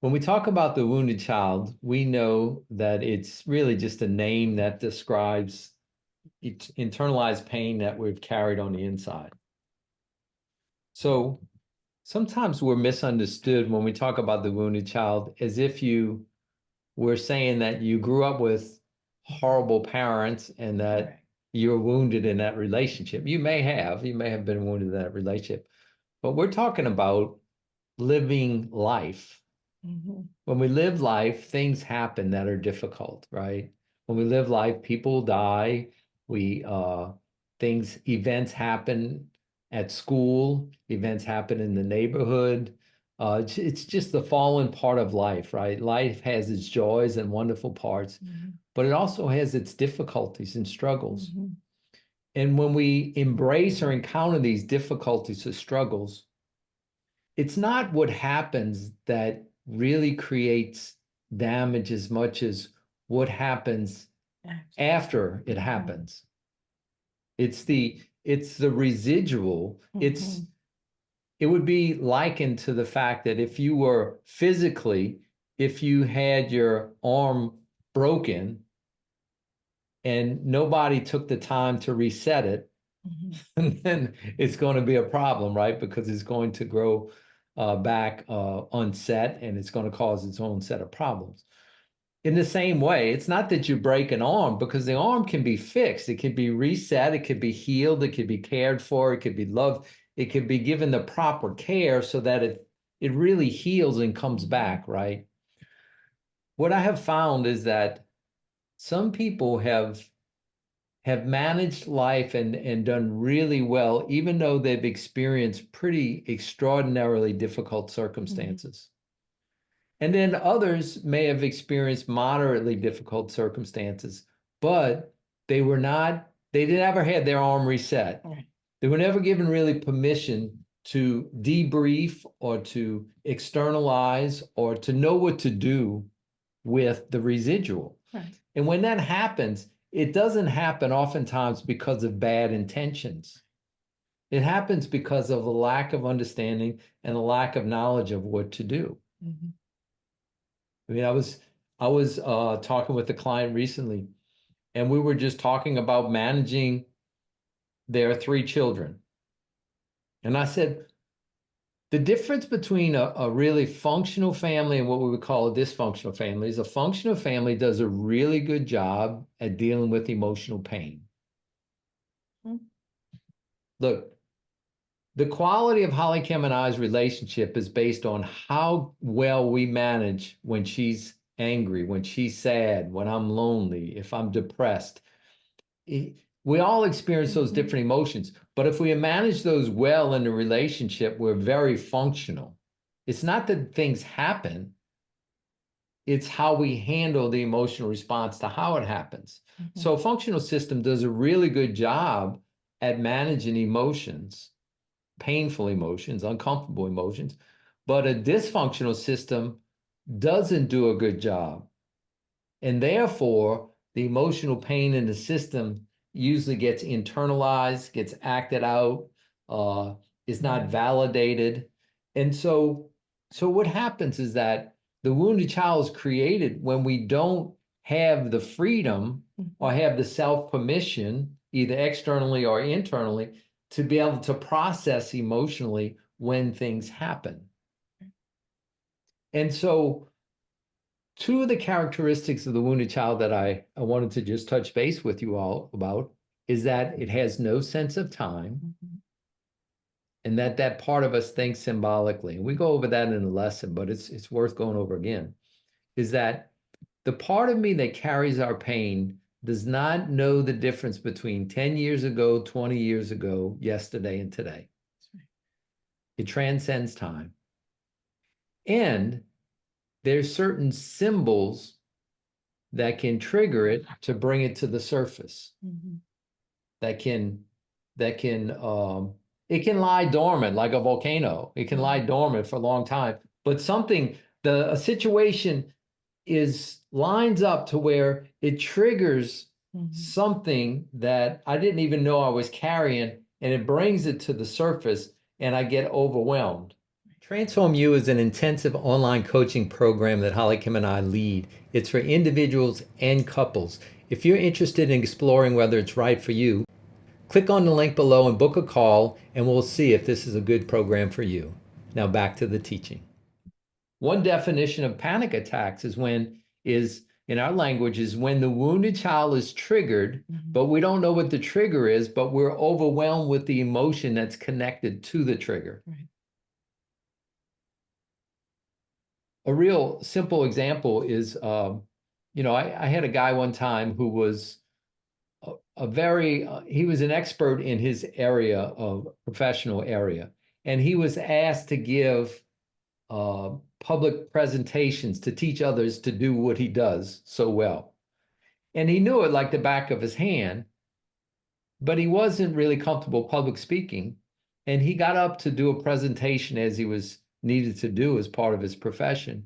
When we talk about the wounded child, we know that it's really just a name that describes internalized pain that we've carried on the inside. So sometimes we're misunderstood when we talk about the wounded child as if you were saying that you grew up with horrible parents and that Right. you're wounded in that relationship. You may have been wounded in that relationship, but we're talking about living life. Hmm. When we live life, things happen that are difficult, right? When we live life, people die. We events happen at school, events happen in the neighborhood. It's just the fallen part of life, right? Life has its joys and wonderful parts, Hmm. but it also has its difficulties and struggles. Hmm. And when we embrace or encounter these difficulties or struggles, it's not what happens that really creates damage as much as what happens after it Hmm. happens. It's the residual. Hmm. It would be likened to the fact that if you had your arm broken and nobody took the time to reset it, Hmm. and then it's going to be a problem, right? Because it's going to grow back unset and it's going to cause its own set of problems. In the same way, it's not that you break an arm because the arm can be fixed. It can be reset. It could be healed. It could be cared for. It could be loved. It could be given the proper care so that it really heals and comes back, right? What I have found is that some people have managed life and done really well, even though they've experienced pretty extraordinarily difficult Hmm. circumstances. And then others may have experienced moderately difficult circumstances, but they never had their arm reset. Right. They were never given really permission to debrief or to externalize or to know what to do with the residual. Right. And when that happens, it doesn't happen oftentimes because of bad intentions. It happens because of a lack of understanding and a lack of knowledge of what to do. Hmm. I mean, I was talking with a client recently, and we were just talking about managing their three children. And I said, the difference between a really functional family and what we would call a dysfunctional family is a functional family does a really good job at dealing with emotional pain. Look, the quality of HollyKem and I's relationship is based on how well we manage when she's angry, when she's sad, when I'm lonely, if I'm depressed. We all experience those Hmm. different emotions, but if we manage those well in a relationship, we're very functional. It's not that things happen, it's how we handle the emotional response to how it happens. Hmm. So a functional system does a really good job at managing emotions, painful emotions, uncomfortable emotions, but a dysfunctional system doesn't do a good job. And therefore, the emotional pain in the system usually gets internalized, gets acted out, uh, is not validated. And so what happens is that the wounded child is created when we don't have the freedom or Hmm. have the self-permission, either externally or internally, to be able to process emotionally when things happen. And so two of the characteristics of the wounded child that I wanted to just touch base with you all about is that it has no sense of time Hmm. and that part of us thinks symbolically. And we go over that in a lesson, but it's worth going over again. Is that the part of me that carries our pain does not know the difference between 10 years ago, 20 years ago, yesterday, and today. It transcends time. And there's certain symbols that can trigger it to bring it to the surface. Hmm. That can that can it can lie dormant like a volcano. It can lie Hmm. dormant for a long time, but a situation is lines up to where it triggers Hmm. something that I didn't even know I was carrying, and it brings it to the surface, and I get overwhelmed. Transform You is an intensive online coaching program that HollyKem and I lead. It's for individuals and couples. If you're interested in exploring whether it's right for you, click on the link below and book a call, and we'll see if this is a good program for you. Now back to the teaching. One definition of panic attacks is in our language is when the wounded child is triggered, but we don't know what the trigger is, but we're overwhelmed with the emotion that's connected to the trigger. Right. A real simple example is, I had a guy one time who was he was an expert in his area of professional area, and he was asked to give public presentations to teach others to do what he does so well. And he knew it like the back of his hand, but he wasn't really comfortable public speaking. And he got up to do a presentation as he was needed to do as part of his profession.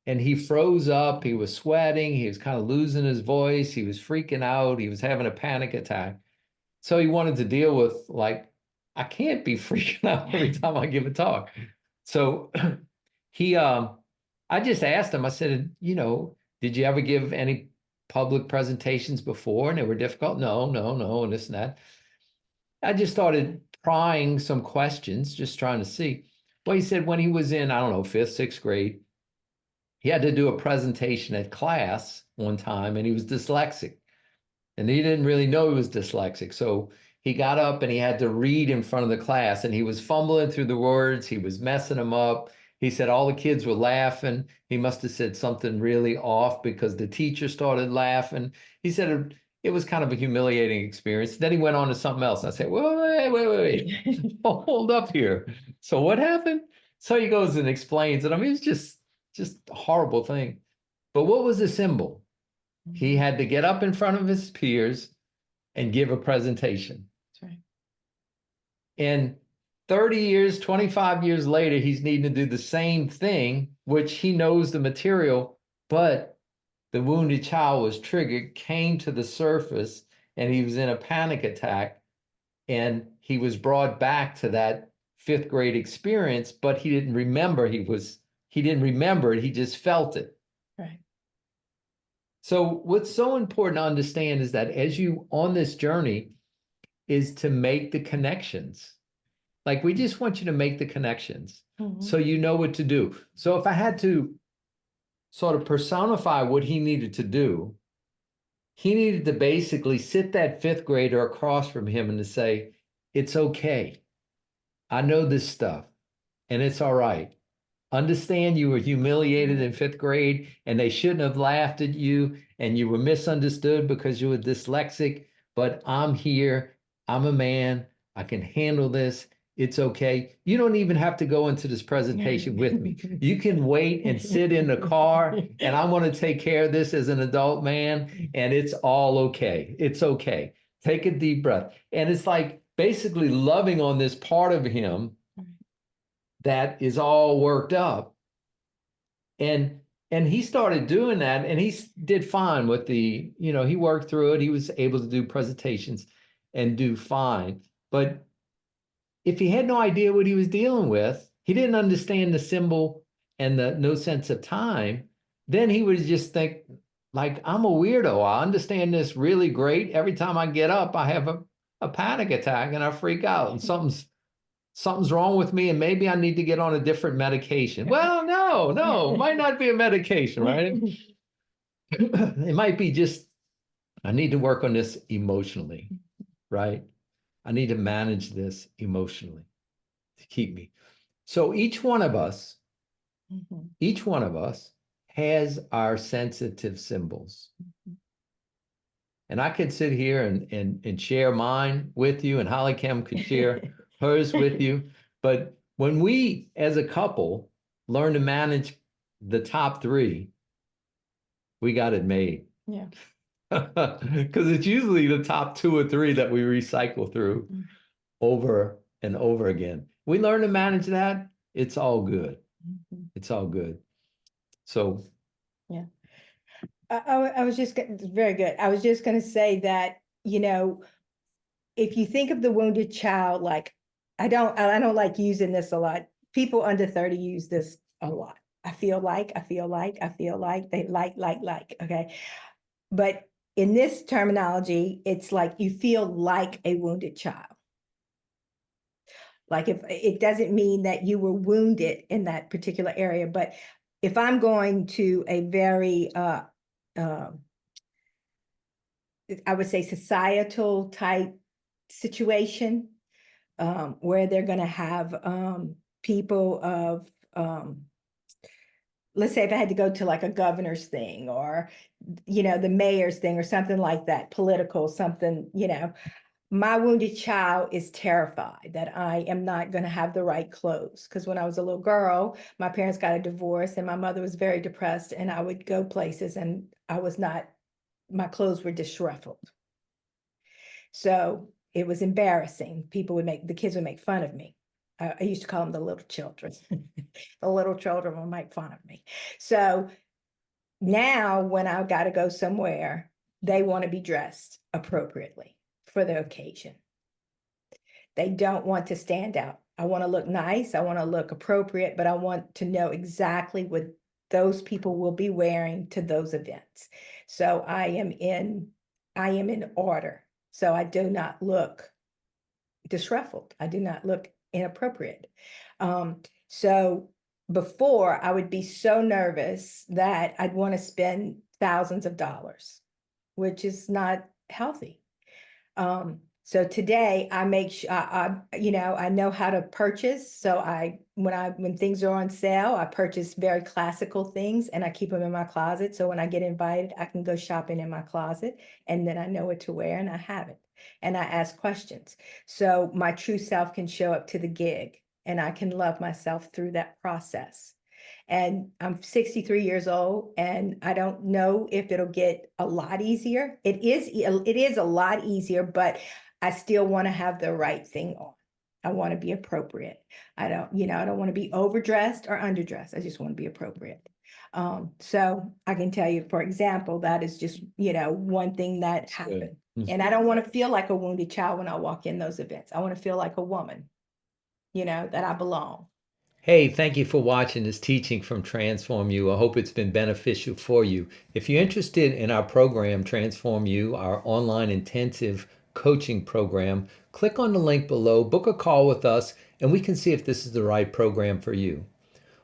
And he froze up, he was sweating, he was kind of losing his voice, he was freaking out, he was having a panic attack. So he wanted to deal with, like, I can't be freaking out every time I give a talk. So I just asked him, I said, did you ever give any public presentations before and they were difficult? No, and this and that. I just started prying some questions, just trying to see. Well, he said when he was in, I don't know, 5th, 6th grade, he had to do a presentation at class one time, and he was dyslexic. And he didn't really know he was dyslexic. So he got up and he had to read in front of the class, and he was fumbling through the words. He was messing them up. He said all the kids were laughing. He must have said something really off because the teacher started laughing. He said it was kind of a humiliating experience. Then he went on to something else. I said, wait. Hold up here. So what happened? So he goes and explains it. I mean, it's just a horrible thing. But what was the symbol? He had to get up in front of his peers and give a presentation. That's right. And 30 years, 25 years later, he's needing to do the same thing, which he knows the material, but the wounded child was triggered, came to the surface, and he was in a panic attack. And he was brought back to that 5th grade experience, but he didn't remember he didn't remember it, he just felt it. Right. So what's so important to understand is that as you on this journey is to make the connections. Like we just want you to make the connections so you know what to do. So if I had to sort of personify what he needed to do, he needed to basically sit that 5th grader across from him and to say, it's okay. I know this stuff and it's all right. Understand you were humiliated in 5th grade and they shouldn't have laughed at you and you were misunderstood because you were dyslexic, but I'm here. I'm a man. I can handle this. It's okay. You don't even have to go into this presentation with me. You can wait and sit in the car and I'm going to take care of this as an adult man and it's all okay. It's okay. Take a deep breath. And it's like basically loving on this part of him that is all worked up. And he started doing that and he did fine with he worked through it. He was able to do presentations and do fine. But if he had no idea what he was dealing with, he didn't understand the symbol and the no sense of time, then he would just think, like, I'm a weirdo. I understand this really great. Every time I get up, I have a panic attack and I freak out and something's wrong with me and maybe I need to get on a different medication. Well, no, might not be a medication, right? It might be just, I need to work on this emotionally, right? I need to manage this emotionally to keep me. So each one of us has our sensitive symbols. And I could sit here and share mine with you, and HollyKem could share hers with you. But when we, as a couple, learn to manage the top 3, we got it made. Yeah. Because it's usually the top 2 or 3 that we recycle through over and over again. We learn to manage that, it's all good. It's all good. So yeah. I was just very good. I was just going to say that, if you think of the wounded child, like I don't like using this a lot, people under 30 use this a lot. I feel like, they like, okay. But in this terminology, it's like you feel like a wounded child. Like if it doesn't mean that you were wounded in that particular area, but if I'm going to a very, uh, I would say societal type situation, where they're going to have people of, let's say if I had to go to like a governor's thing or, the mayor's thing or something like that, political, something, my wounded child is terrified that I am not going to have the right clothes. Because when I was a little girl, my parents got a divorce and my mother was very depressed, and I would go places and my clothes were disheveled. So it was embarrassing. The kids would make fun of me. I used to call them the little children. The little children would make fun of me. So now when I got to go somewhere, they want to be dressed appropriately for the occasion. They don't want to stand out. I want to look nice. I want to look appropriate, but I want to know exactly what those people will be wearing to those events. So I am in order. So I do not look disheveled. I do not look inappropriate. So before I would be so nervous that I'd want to spend thousands of dollars, which is not healthy. So today I make sure I know how to purchase. So when things are on sale, I purchase very classical things and I keep them in my closet. So when I get invited, I can go shopping in my closet and then I know what to wear and I have it. And I ask questions. So my true self can show up to the gig and I can love myself through that process. And I'm 63 years old and I don't know if it'll get a lot easier. It is a lot easier, but I still want to have the right thing on. I want to be appropriate. I don't want to be overdressed or underdressed. I just want to be appropriate. So I can tell you, for example, that is just, one thing that happened. And I don't want to feel like a wounded child when I walk in those events. I want to feel like a woman, that I belong. Hey, thank you for watching this teaching from Transform You. I hope it's been beneficial for you. If you're interested in our program, Transform You, our online intensive coaching program, click on the link below, book a call with us, and we can see if this is the right program for you.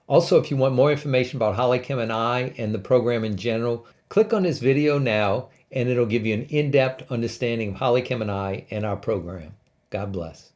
Also, if you want more information about HollyKem and I and the program in general, click on this video now, and it'll give you an in-depth understanding of HollyKem and I and our program. God bless.